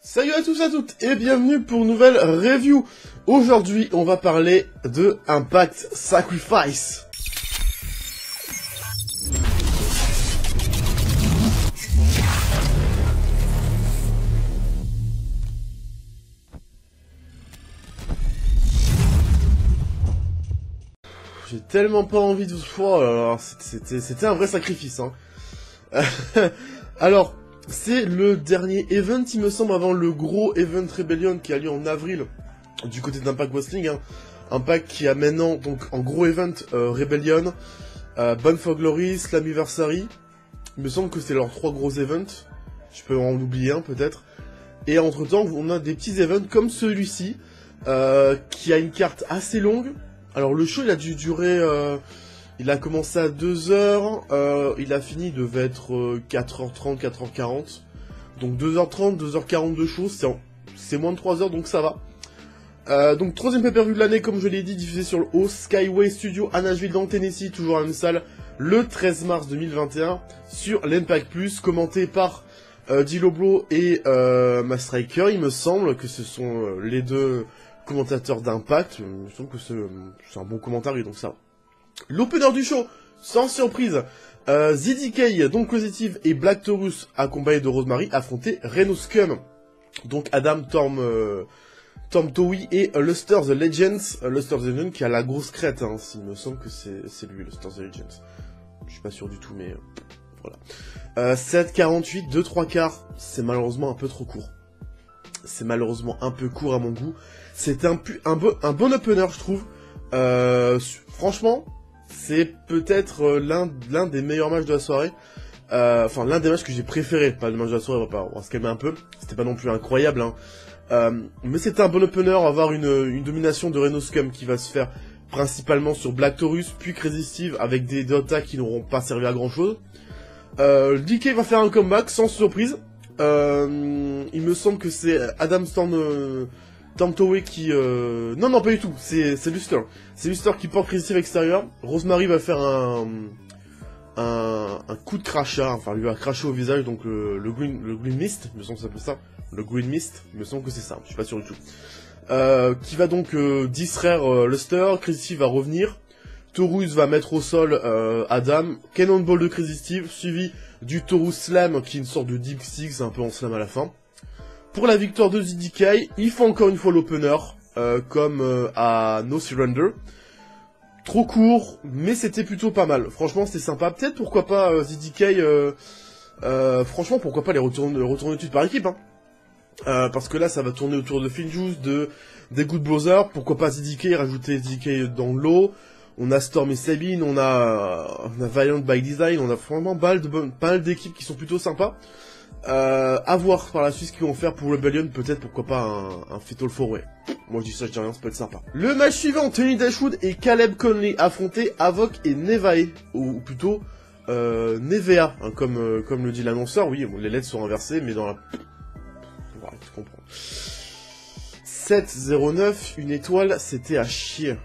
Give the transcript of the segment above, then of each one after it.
Salut à tous et à toutes et bienvenue pour une nouvelle review. Aujourd'hui on va parler de Impact Sacrifice. J'ai tellement pas envie de vous... Oh là là, c'était un vrai sacrifice, hein. Alors, c'est le dernier event, il me semble, avant le gros event Rebellion qui a lieu en avril, du côté d'Impact Wrestling, hein. Impact qui a maintenant, donc, en gros event, Rebellion, Bound for Glory, Slammiversary. Il me semble que c'est leurs 3 gros events. Je peux en oublier un, peut-être. Et entre-temps, on a des petits events comme celui-ci, qui a une carte assez longue. Alors le show il a dû durer, il a commencé à 2h, il a fini, il devait être 4h30, 4h40. Donc 2h30, 2h40 de show, c'est moins de 3h donc ça va. Donc troisième pay-per-view de l'année comme je l'ai dit, diffusé sur le haut Skyway Studio à Nashville dans le Tennessee, toujours à la même salle, le 13 mars 2021, sur l'Impact Plus, commenté par Diloblo et Mastriker. Il me semble que ce sont les deux commentateur d'Impact, il me semble que c'est un bon commentaire, donc ça. L'opener du show, sans surprise, ZDK, donc Positive, et Black Taurus, accompagné de Rosemary, affrontaient Reno Scum, donc Adam, Tom Towie et Luster the Legends, Luster the Legends qui a la grosse crête, hein, il me semble que c'est lui, Luster the Legends. Je suis pas sûr du tout, mais voilà. 7,48, 2 3/4, c'est malheureusement un peu trop court. C'est malheureusement un peu court à mon goût. C'est un bon opener, je trouve. Franchement, c'est peut-être l'un des meilleurs matchs de la soirée. Enfin, l'un des matchs que j'ai préféré. Pas le match de la soirée, on va se calmer un peu. C'était pas non plus incroyable, hein. Mais c'était un bon opener. On va avoir une domination de Reno Scum qui va se faire principalement sur Black Taurus, puis Crazy Steve, avec des Dota qui n'auront pas servi à grand chose. DK va faire un comeback, sans surprise. Il me semble que c'est Adam Tom Towie qui... Non, pas du tout, c'est Luster. C'est Luster qui porte Crazy Steve extérieur. Rosemary va faire un coup de crachat, enfin lui va cracher au visage, donc le Green Mist, il me semble que ça s'appelle ça. Le Green Mist, il me semble que c'est ça, je suis pas sûr du tout. Qui va donc distraire Luster. Crazy Steve va revenir. Taurus va mettre au sol Adam. Cannonball de Crazy Steve, suivi du Taurus Slam, qui est une sorte de Deep Six, un peu en slam à la fin. Pour la victoire de ZDK, il faut encore une fois l'opener, comme à No Surrender. Trop court, mais c'était plutôt pas mal. Franchement, c'était sympa. Peut-être, pourquoi pas, ZDK, franchement, pourquoi pas les retourner dessus par équipe, hein. Parce que là, ça va tourner autour de Finjuice, des Good Brothers. Pourquoi pas ZDK, rajouter ZDK dans l'eau. On a Storm et Sabine, on a Valiant by Design, on a vraiment pas mal d'équipes qui sont plutôt sympas. À voir par la suite ce qu'ils vont faire pour Rebellion, peut-être pourquoi pas un Fatal 4-Way. Moi je dis ça, je dis rien, ça peut être sympa. Le match suivant, Tony Dashwood et Caleb Conley affrontaient Avoc et Nevaeh, ou plutôt Nevea, hein, comme le dit l'annonceur. Oui, bon, les lettres sont inversées, mais dans la... On va tout comprendre. 7-0-9, une étoile, c'était à chier.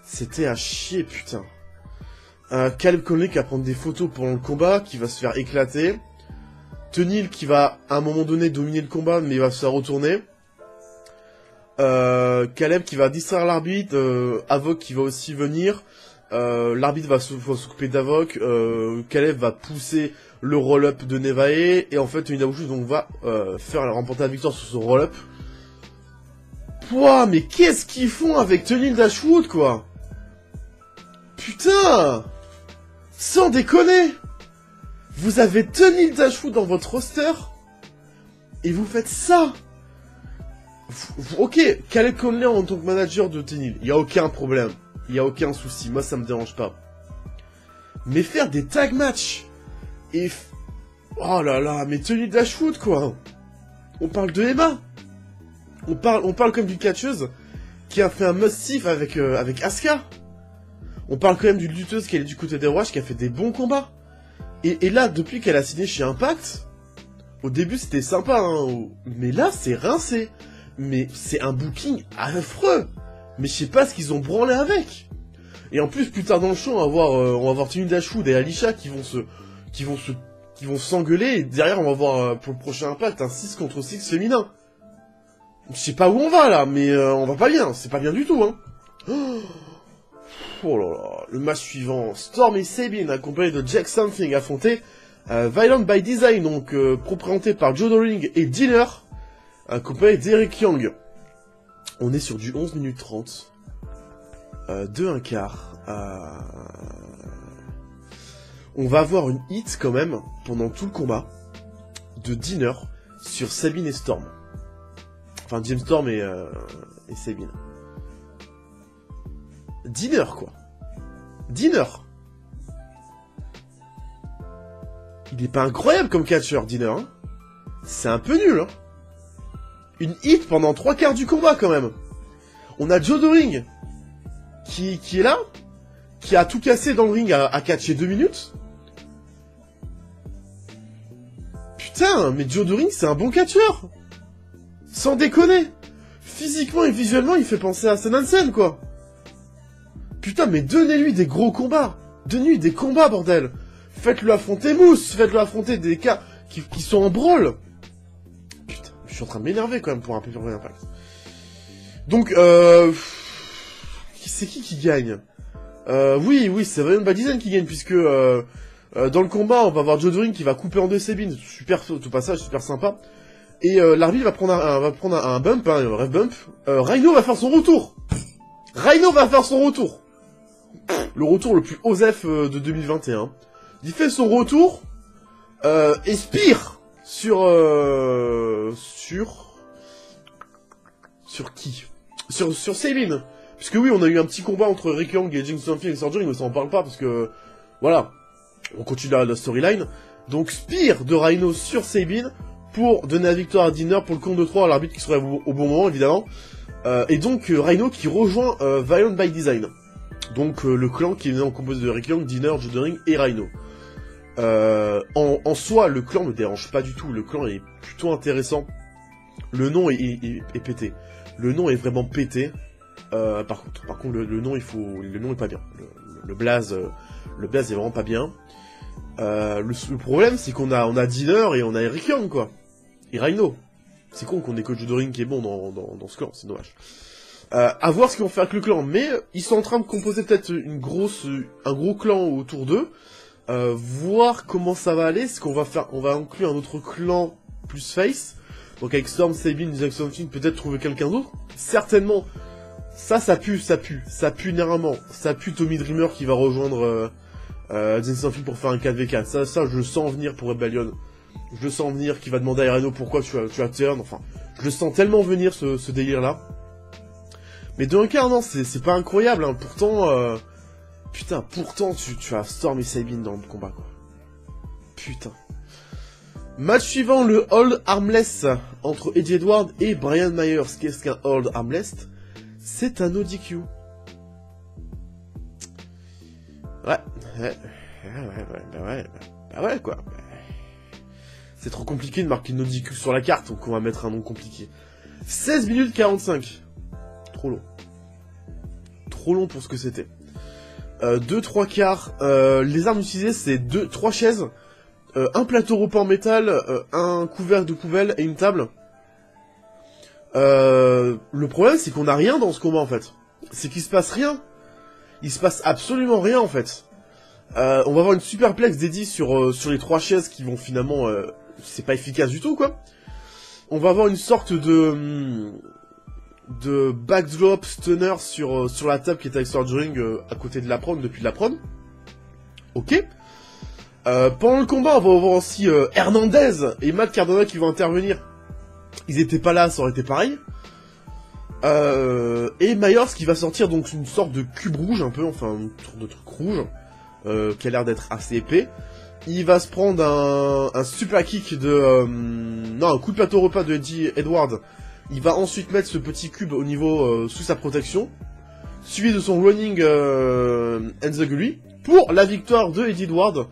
C'était à chier, putain. Caleb Conley qui va prendre des photos pendant le combat, qui va se faire éclater. Tenil qui va, à un moment donné, dominer le combat, mais il va se faire retourner. Caleb qui va distraire l'arbitre. Avoc qui va aussi venir. L'arbitre va s'occuper d'Avoc. Caleb va pousser le roll-up de Nevaeh. Et en fait, Tony Dashwood donc va remporter la victoire sur ce roll-up. Pouah, mais qu'est-ce qu'ils font avec Tony Dashwood, quoi? Putain! Sans déconner! Vous avez Tony Dashwood dans votre roster et vous faites ça. Ok, Caleb Conley en tant que manager de Tenil, il y a aucun problème, il y a aucun souci, moi ça me dérange pas. Mais faire des tag matchs et oh là là, mais Tony Dashwood quoi. On parle de Emma. On parle comme d'une catcheuse qui a fait un must-sif avec Asuka. On parle quand même d'une lutteuse qui est du côté des Rush qui a fait des bons combats. Et là, depuis qu'elle a signé chez Impact, au début c'était sympa, hein, mais là c'est rincé. Mais c'est un booking affreux. Mais je sais pas ce qu'ils ont branlé avec. Et en plus, plus tard dans le show, on va voir Tony Dashwood et Alisha qui vont se qui vont s'engueuler, et derrière, on va voir, pour le prochain Impact, un 6 contre 6 féminin. Je sais pas où on va, là, mais on va pas bien, c'est pas bien du tout, hein. Oh là là, le match suivant, Storm et Sabine, accompagnés de Jack Something, affrontés Violent by Design, donc représenté par Joe Doering et Dinner, accompagné d'Eric Young. On est sur du 11 minutes 30, de un quart. On va avoir une hit quand même, pendant tout le combat, de Dinner sur Sabine et Storm. Enfin, James Storm et Sabine. Dinner, quoi. Dinner. Il est pas incroyable comme catcheur, Dinner, hein. C'est un peu nul, hein. Une hit pendant 3/4 du combat, quand même. On a Joe Doering, qui est là, qui a tout cassé dans le ring à catcher 2 minutes. Putain, mais Joe Doering, c'est un bon catcheur. Sans déconner. Physiquement et visuellement, il fait penser à Stan Hansen, quoi. Putain, mais donnez-lui des gros combats. Donnez-lui des combats, bordel. Faites-le affronter Moose. Faites-le affronter des cas qui sont en brawl. Putain, je suis en train de m'énerver quand même pour un peu plus Impact. Donc, c'est qui gagne? Oui, c'est Violent by Design qui gagne, puisque dans le combat, on va voir Joe Doering qui va couper en deux Sabine. Super, tout passage, super sympa. Et l'arbitre va prendre un bump, un ref bump. Rhino va faire son retour. Le retour le plus osef de 2021. Il fait son retour et spire sur qui? Sur Sabine. Puisque oui, on a eu un petit combat entre Rick Young et James Something et Surgery, mais ça en parle pas parce que voilà, on continue la storyline. Donc spire de Rhino sur Sabine pour donner la victoire à Dinner pour le compte de 3 à l'arbitre qui serait au bon moment évidemment. Et donc Rhino qui rejoint Violent by Design. Donc le clan qui est né en composé de Rick Young, Dinner, Joe Doering et Rhino. En soi, le clan me dérange pas du tout. Le clan est plutôt intéressant. Le nom est pété. Le nom est vraiment pété. Par contre, le nom est pas bien. Le blaze est vraiment pas bien. Le problème, c'est qu'on a Dinner et on a Eric Young, quoi. Et Rhino. C'est con qu'on ait que Joe Doering qui est bon dans ce clan, c'est dommage. À voir ce qu'ils vont faire avec le clan, mais ils sont en train de composer peut-être un gros clan autour d'eux. Voir comment ça va aller, ce qu'on va faire, on va inclure un autre clan plus face. Donc avec Storm, Sabine, Jack Something, peut-être trouver quelqu'un d'autre. Certainement, ça pue énormément. Ça pue Tommy Dreamer qui va rejoindre Jack Something pour faire un 4v4. Ça, je le sens venir pour Rebellion. Je le sens venir, qui va demander à Rhino pourquoi tu as turn. Enfin, je le sens tellement venir ce délire-là. Mais de un quart, non, c'est pas incroyable. Hein. Pourtant, pourtant tu as Storm et Sabine dans le combat, quoi. Putain. Match suivant, le Hold Armless entre Eddie Edwards et Brian Myers. Qu'est-ce qu'un Hold Armless? C'est un ODQ. Ouais, quoi. C'est trop compliqué de marquer une ODQ sur la carte, donc on va mettre un nom compliqué. 16 minutes 45. Trop long. Trop long pour ce que c'était. 2-3 quarts. Les armes utilisées, c'est 3 chaises, un plateau repas en métal, un couvercle de poubelle et une table. Le problème, c'est qu'on n'a rien dans ce combat, en fait. C'est qu'il se passe rien. Il se passe absolument rien, en fait. On va avoir une superplex d'Eddie sur les 3 chaises qui vont finalement... c'est pas efficace du tout, quoi. On va avoir une sorte de backdrop stunner sur la table qui est avec Surgery à côté de l'apron, depuis l'apron. Ok. Pendant le combat, on va voir aussi Hernandez et Matt Cardona qui vont intervenir. Ils étaient pas là, ça aurait été pareil. Et Myers qui va sortir donc une sorte de cube rouge un peu, enfin une sorte de truc rouge qui a l'air d'être assez épais. Il va se prendre un super kick un coup de plateau repas de Eddie Edwards. Il va ensuite mettre ce petit cube au niveau sous sa protection, suivi de son running Enziguri pour la victoire de Eddie Edwards.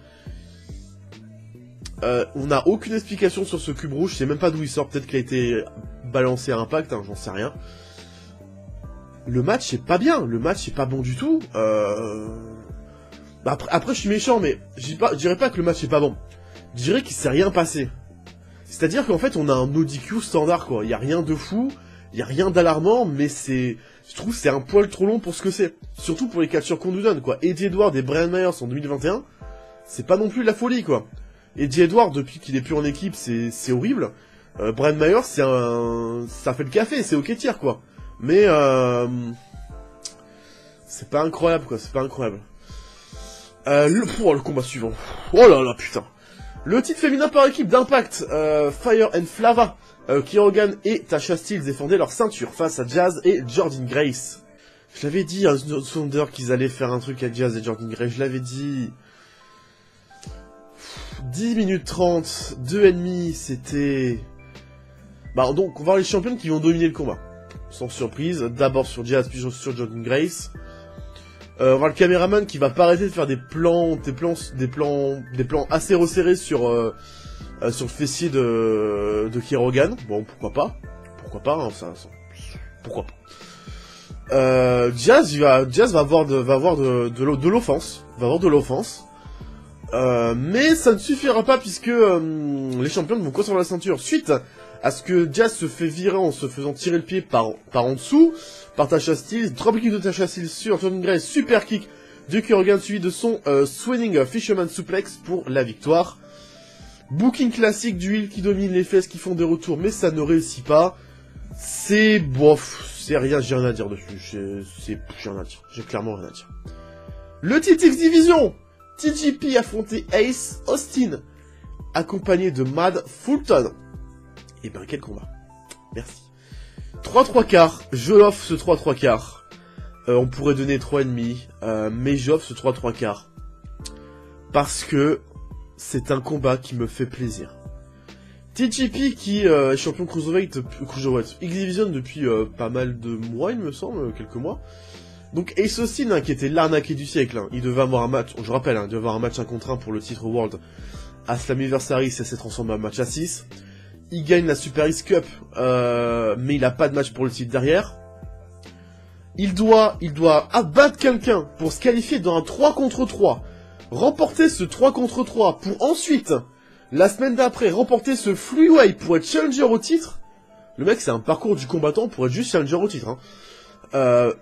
On n'a aucune explication sur ce cube rouge, je sais même pas d'où il sort, peut-être qu'il a été balancé à Impact, hein, j'en sais rien. Le match est pas bien, le match est pas bon du tout. Après je suis méchant, mais je dirais pas que le match est pas bon. je dirais qu'il s'est rien passé. C'est-à-dire qu'en fait, on a un ODQ standard, quoi. Il y a rien de fou, il y a rien d'alarmant, mais je trouve que c'est un poil trop long pour ce que c'est. Surtout pour les catcheurs qu'on nous donne, quoi. Eddie Edwards et Brian Myers en 2021, c'est pas non plus la folie, quoi. Eddie Edwards, depuis qu'il est plus en équipe, c'est horrible. Brian Myers, ça fait le café, c'est ok tir, quoi. Mais, c'est pas incroyable, quoi, c'est pas incroyable. Le combat suivant. Oh là là, putain. Le titre féminin par équipe d'Impact, Fire and Flava, Kirogan et Tasha Steelz défendaient leur ceinture face à Jazz et Jordynne Grace. Je l'avais dit à Thunder qu'ils allaient faire un truc à Jazz et Jordynne Grace, je l'avais dit. 10 minutes 30, 2,5, c'était... Bah donc, on va voir les championnes qui vont dominer le combat. Sans surprise, d'abord sur Jazz, puis sur Jordynne Grace. On va voir le caméraman qui va pas arrêter de faire des plans assez resserrés sur le fessier de Kirogan. Bon, pourquoi pas, hein, pourquoi pas. Jazz va avoir de l'offense, mais ça ne suffira pas puisque les championnes vont conserver la ceinture suite à ce que Jazz se fait virer en se faisant tirer le pied par en dessous, par Tasha Steelz, drop kick de Tasha Steelz sur Jordynne Grace, super kick de Kirogan suivi de son swinging Fisherman Suplex pour la victoire. Booking classique du heel qui domine les fesses qui font des retours, mais ça ne réussit pas. C'est bof, c'est rien, j'ai rien à dire dessus, j'ai rien à dire, j'ai clairement rien à dire. Le titre X Division, TJP affrontait Ace Austin, accompagné de Mad Fulton. Et ben quel combat. Merci. 3-3 quarts, je l'offre ce 3-3 quarts. On pourrait donner 3,5, mais j'offre ce 3-3 quarts. Parce que c'est un combat qui me fait plaisir. TJP qui est champion Cruiserweight X-Division depuis pas mal de mois, il me semble, quelques mois. Donc Ace Austin, hein, qui était l'arnaqué du siècle, hein, il devait avoir un match, je rappelle, il devait avoir un match 1 contre 1 pour le titre World à Slammiversary, ça s'est transformé en match à 6. Il gagne la Super X Cup, mais il a pas de match pour le titre derrière. Il doit abattre quelqu'un pour se qualifier dans un 3 contre 3. Remporter ce 3 contre 3 pour ensuite, la semaine d'après, remporter ce Freeway pour être challenger au titre. Le mec, c'est un parcours du combattant pour être juste challenger au titre. Hein.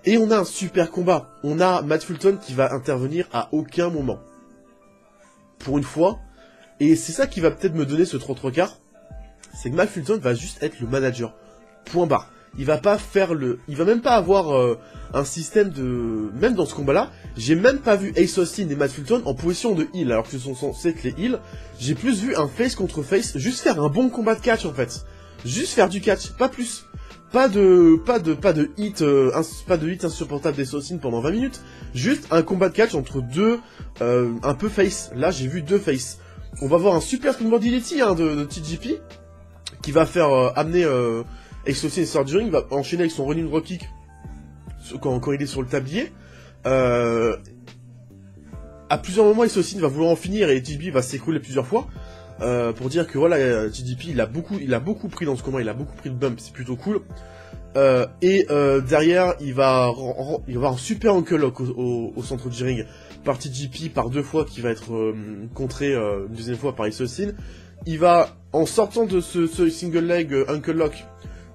Et on a un super combat. On a Matt Fulton qui va intervenir à aucun moment. Pour une fois. Et c'est ça qui va peut-être me donner ce 3-3 quarts. C'est que Matt Fulton va juste être le manager. Point barre. Il va même pas avoir un système de... Même dans ce combat-là, j'ai même pas vu Ace Austin et Matt Fulton en position de heel, alors que ce sont censés être les heels. J'ai plus vu un face contre face, juste faire un bon combat de catch en fait. Juste faire du catch, pas plus. Pas de hit insupportable d'Ace Austin pendant 20 minutes. Juste un combat de catch entre deux, un peu face. Là, j'ai vu deux face. On va voir un super springboard DDT hein, de TJP, qui va faire amener Ace Austin et sort du ring, il va enchaîner avec son running rock kick quand il est sur le tablier. À plusieurs moments, Ace Austin va vouloir en finir et TJP va s'écrouler plusieurs fois. Pour dire que voilà, TJP il a beaucoup pris dans ce combat, il a beaucoup pris de bump, c'est plutôt cool. Derrière, il va avoir un super ankle lock au centre du ring par TJP par 2 fois, qui va être contré une deuxième fois par Ace Austin. Il va, en sortant de ce single leg ankle lock,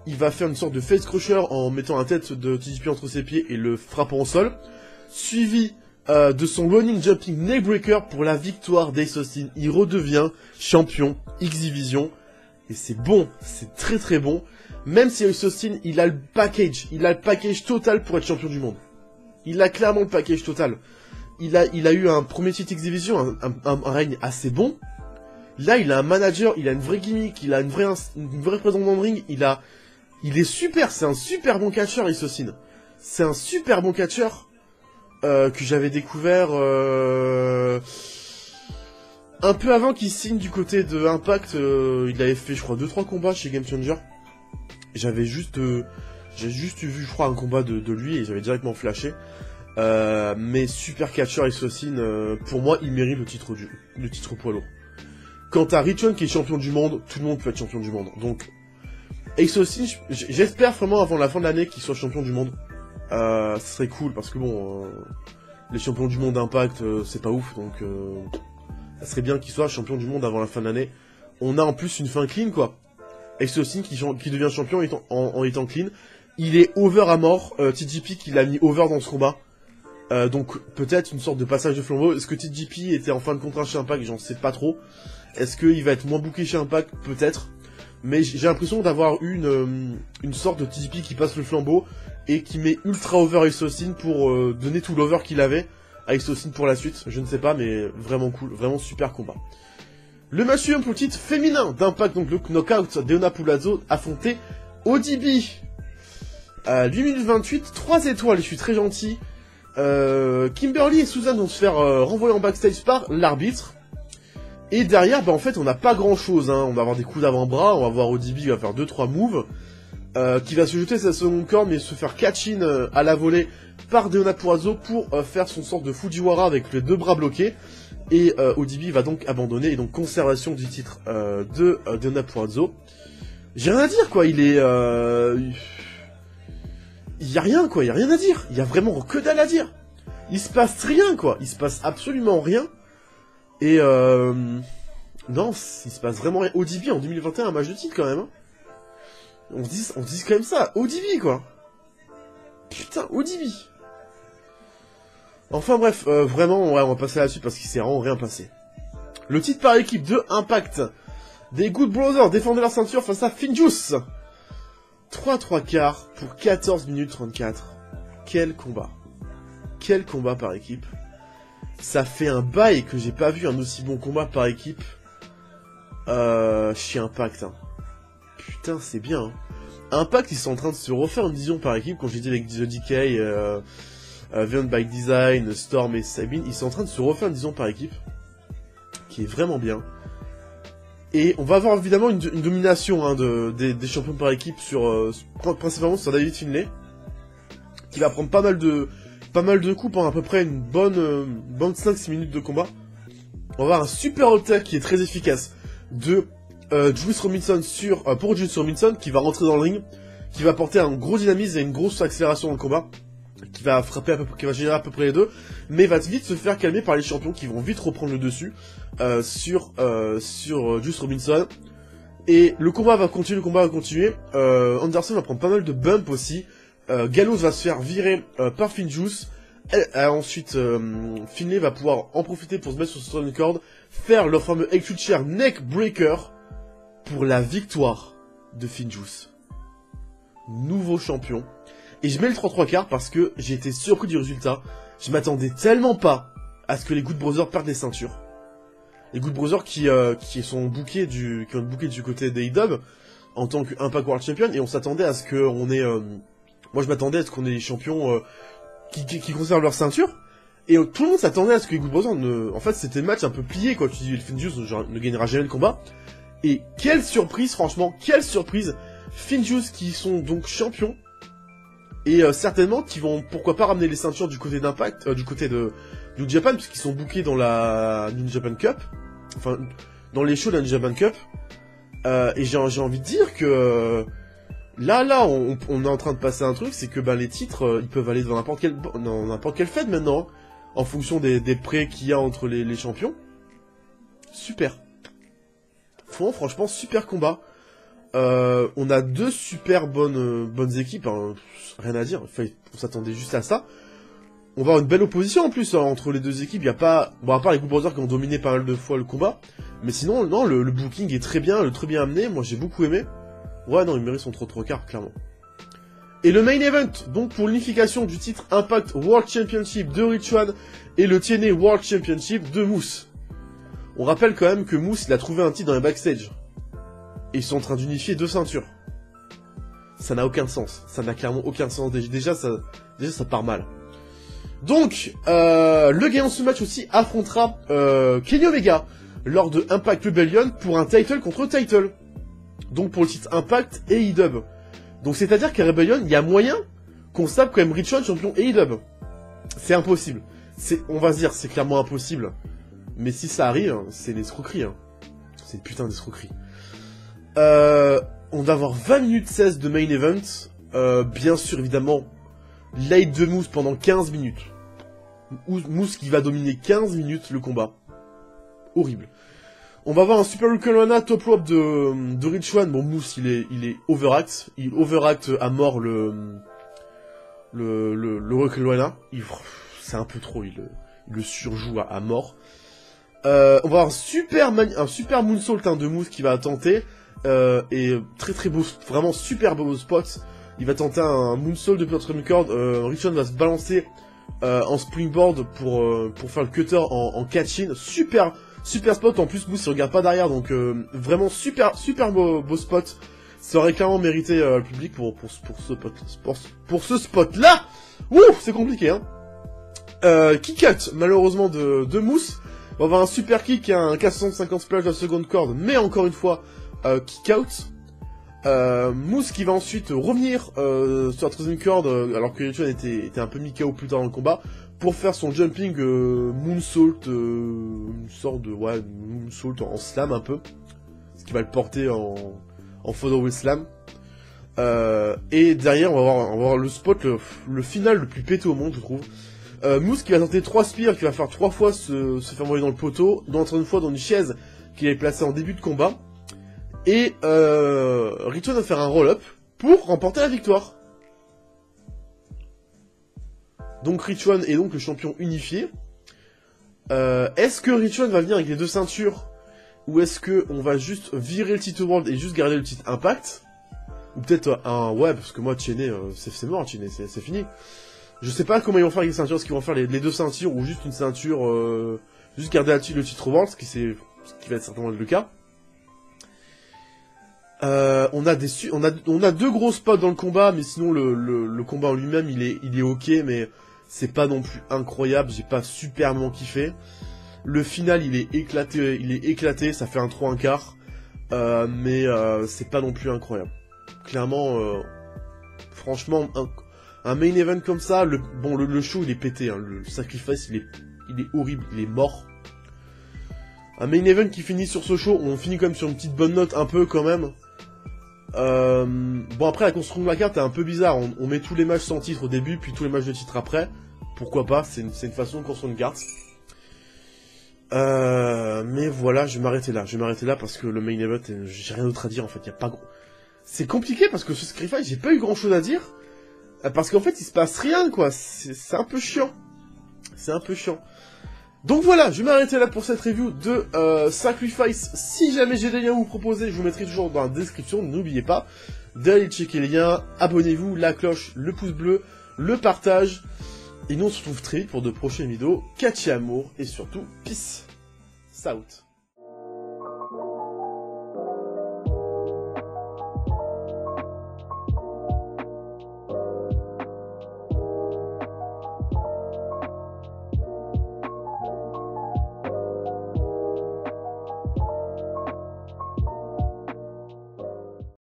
il va faire une sorte de face crusher en mettant la tête de TJP entre ses pieds et le frappant au sol, suivi de son running jumping neckbreaker pour la victoire d'Ace Austin. Il redevient champion X-Division, et c'est bon, c'est très très bon, même si Ace Austin, il a le package total pour être champion du monde. Il a clairement le package total. Il a eu un premier titre X-Division, un règne assez bon. Là, il a un manager, il a une vraie gimmick, il a une vraie présence dans le ring, il est super, c'est un super bon catcheur, Ace Austin. C'est un super bon catcheur, que j'avais découvert, un peu avant qu'il signe du côté de Impact. Il avait fait, je crois, 2-3 combats chez Game Changer. J'ai juste vu, je crois, un combat de lui et j'avais directement flashé. Mais super catcheur Ace Austin, pour moi, il mérite le titre poids lourd. Quant à Richon qui est champion du monde, tout le monde peut être champion du monde. Donc, Ace Austin, j'espère vraiment avant la fin de l'année qu'il soit champion du monde. Ce serait cool parce que bon, les champions du monde d'Impact, c'est pas ouf, donc Ça serait bien qu'il soit champion du monde avant la fin de l'année. On a en plus une fin clean, quoi. Ace Austin qui devient champion en étant clean. Il est over à mort. TJP qui l'a mis over dans ce combat. Donc peut-être une sorte de passage de flambeau. Est-ce que TJP était en fin de contrat chez Impact? J'en sais pas trop. Est-ce qu'il va être moins booké chez Impact? Peut-être. Mais j'ai l'impression d'avoir eu une sorte de TJP qui passe le flambeau et qui met ultra over Ace Austin pour donner tout l'over qu'il avait à Ace Austin pour la suite. Je ne sais pas, mais vraiment cool, vraiment super combat. Le match suivant pour le titre féminin d'Impact, donc le knockout Deonna Purrazzo affronté ODB. 8 minutes 28, 3 étoiles, je suis très gentil. Kimberly et Susan vont se faire renvoyer en backstage par l'arbitre. Et derrière, bah en fait, on n'a pas grand chose, hein. On va avoir des coups d'avant-bras, on va voir ODB qui va faire 2-3 moves. Qui va se jeter sa seconde corde, mais se faire catch-in à la volée par Deonna Purrazzo pour faire son sorte de Fujiwara avec les deux bras bloqués. Et ODB va donc abandonner, et donc conservation du titre de Deonna Purrazzo. J'ai rien à dire, quoi, il est... Il y a rien, quoi, il y a rien à dire. Il y a vraiment que dalle à dire. Il se passe rien, quoi, il se passe absolument rien. Et non, il se passe vraiment rien. ODB en 2021, un match de titre, quand même, hein. On dit quand même ça, ODB, quoi. Putain, ODB. Enfin bref, vraiment, ouais, on va passer là-dessus parce qu'il s'est vraiment rien passé. Le titre par équipe de Impact. Des Good Brothers défendaient leur ceinture face à Finjuice. 3-3 pour 14 minutes 34. Quel combat. Quel combat par équipe. Ça fait un bail que j'ai pas vu un aussi bon combat par équipe. Chez Impact, hein. Putain, c'est bien, hein. Impact, ils sont en train de se refaire une vision par équipe, quand j'ai dit avec The DK, Vion by Design, Storm et Sabine, ils sont en train de se refaire une vision par équipe, qui est vraiment bien. Et on va avoir évidemment une domination, hein, des champions par équipe sur, principalement sur David Finlay, qui va prendre pas mal de coups pendant à peu près une bonne 5-6 minutes de combat. On va avoir un super attack qui est très efficace de Juice Robinson pour Juice Robinson, qui va rentrer dans le ring, qui va apporter un gros dynamisme et une grosse accélération dans le combat, qui va frapper qui va générer à peu près les deux, mais va vite se faire calmer par les champions qui vont vite reprendre le dessus sur Juice Robinson. Et le combat va continuer, Anderson va prendre pas mal de bumps aussi. Gallows va se faire virer par Finjuice. Ensuite, Finlay va pouvoir en profiter pour se mettre sur son cord, faire leur fameux Electric Chair Neck Breaker pour la victoire de Finjuice. Nouveau champion. Et je mets le 3-3 parce que j'ai été surpris du résultat. Je m'attendais tellement pas à ce que les Good Brothers perdent les ceintures. Les Good Brothers qui ont bookés du côté des AEW en tant qu'Impact World Champion, et on s'attendait à ce qu'on ait... moi je m'attendais à ce qu'on ait les champions qui conservent leur ceinture. Et tout le monde s'attendait à ce que les Good Brothers en fait, c'était le match un peu plié, quoi. Tu dis, le Finjuice ne gagnera jamais le combat. Et quelle surprise, franchement, quelle surprise. Finjuice qui sont donc champions. Et certainement qui vont, pourquoi pas, ramener les ceintures du côté d'Impact, du côté de New Japan, puisqu'ils sont bookés dans la New Japan Cup. Enfin, dans les shows de la New Japan Cup. Et j'ai envie de dire que... Là, on est en train de passer un truc, c'est que les titres, ils peuvent aller dans n'importe quelle fête maintenant, hein, en fonction des prêts qu'il y a entre les champions. Super. Franchement, super combat. On a deux super bonnes équipes, hein, rien à dire, on s'attendait juste à ça. On va avoir une belle opposition en plus, hein, entre les deux équipes. Il y a pas, bon, à part les Good Brothers qui ont dominé pas mal de fois le combat, mais sinon, non, le booking est très bien amené. Moi, j'ai beaucoup aimé. Ouais, non, il mérite son 3-4, clairement. Et le main event, donc pour l'unification du titre Impact World Championship de Rich Swann et le TNA World Championship de Moose. On rappelle quand même que Moose, il a trouvé un titre dans les backstage. Et ils sont en train d'unifier deux ceintures. Ça n'a aucun sens. Ça n'a clairement aucun sens. Déjà, ça part mal. Donc, le gagnant de ce match aussi affrontera Kenny Omega lors de Impact Rebellion pour un title contre title. Donc pour le titre Impact et AEW. Donc c'est-à-dire qu'à Rebellion, il y a moyen qu'on se tape quand même Rich Swann champion AEW. C'est impossible. On va se dire, c'est clairement impossible. Mais si ça arrive, c'est une escroquerie. Hein. C'est une putain d'escroquerie. On va avoir 20 minutes 16 de main event. Bien sûr, évidemment, late de Moose pendant 15 minutes. Moose qui va dominer 15 minutes le combat. horrible. On va avoir un Super Hurricanrana top rope de Rich Swann. Bon, Moose, il est overact. Il overact à mort le Hurricanrana. C'est un peu trop, il le surjoue à mort. On va avoir un super moonsault de Moose qui va tenter. Et très beau, vraiment super beau spot. Il va tenter un moonsault depuis notre record. Rich Swann va se balancer en springboard pour faire le cutter en catch-in. Super spot, en plus Moose il regarde pas derrière, donc vraiment super beau spot. Ça aurait clairement mérité le public pour ce spot là. Ouh, c'est compliqué hein. Kick out malheureusement de Moose. On va avoir un super kick, un 450 splash de la seconde corde, mais encore une fois kick out. Moose qui va ensuite revenir sur la troisième corde alors que Rich Swann était un peu mis KO plus tard dans le combat pour faire son jumping moonsault, une sorte de moonsault en slam un peu, ce qui va le porter en follow slam. Et derrière on va avoir le spot, le final le plus pété au monde je trouve. Moose qui va tenter 3 spears, qui va faire 3 fois se faire envoyer dans le poteau, dont une fois dans une chaise qu'il avait placée en début de combat. Et Rich Swann va faire un roll-up pour remporter la victoire. Donc Rich Swann est donc le champion unifié. Est-ce que Rich Swann va venir avec les 2 ceintures, ou est-ce que on va juste virer le titre World et juste garder le titre Impact? Ou peut-être parce que moi Cheney, c'est mort Cheney, c'est fini. Je sais pas comment ils vont faire avec les ceintures, est-ce qu'ils vont faire les 2 ceintures ou juste une ceinture, juste garder le titre World, ce qui va être certainement le cas. On a 2 gros spots dans le combat, mais sinon le combat en lui-même il est ok, mais c'est pas non plus incroyable, j'ai pas superment kiffé. Le final il est éclaté, ça fait un 3/4, mais c'est pas non plus incroyable. Clairement, franchement, un main event comme ça, le show il est pété, hein, le sacrifice il est horrible, il est mort. Un main event qui finit sur ce show, on finit quand même sur une petite bonne note un peu quand même. Bon après la construction de la carte est un peu bizarre, on met tous les matchs sans titre au début, puis tous les matchs de titre après. Pourquoi pas, c'est une façon de construire une carte. Mais voilà, je vais m'arrêter là parce que le main event, j'ai rien d'autre à dire en fait, y a pas gros... C'est compliqué parce que ce sacrifice, j'ai pas eu grand chose à dire. Parce qu'en fait il se passe rien quoi, c'est un peu chiant. C'est un peu chiant. Donc voilà, je vais m'arrêter là pour cette review de Sacrifice. Si jamais j'ai des liens à vous proposer, je vous mettrai toujours dans la description. N'oubliez pas d'aller checker les liens. Abonnez-vous, la cloche, le pouce bleu, le partage. Et nous on se retrouve très vite pour de prochaines vidéos. Catchy amour et surtout, peace out.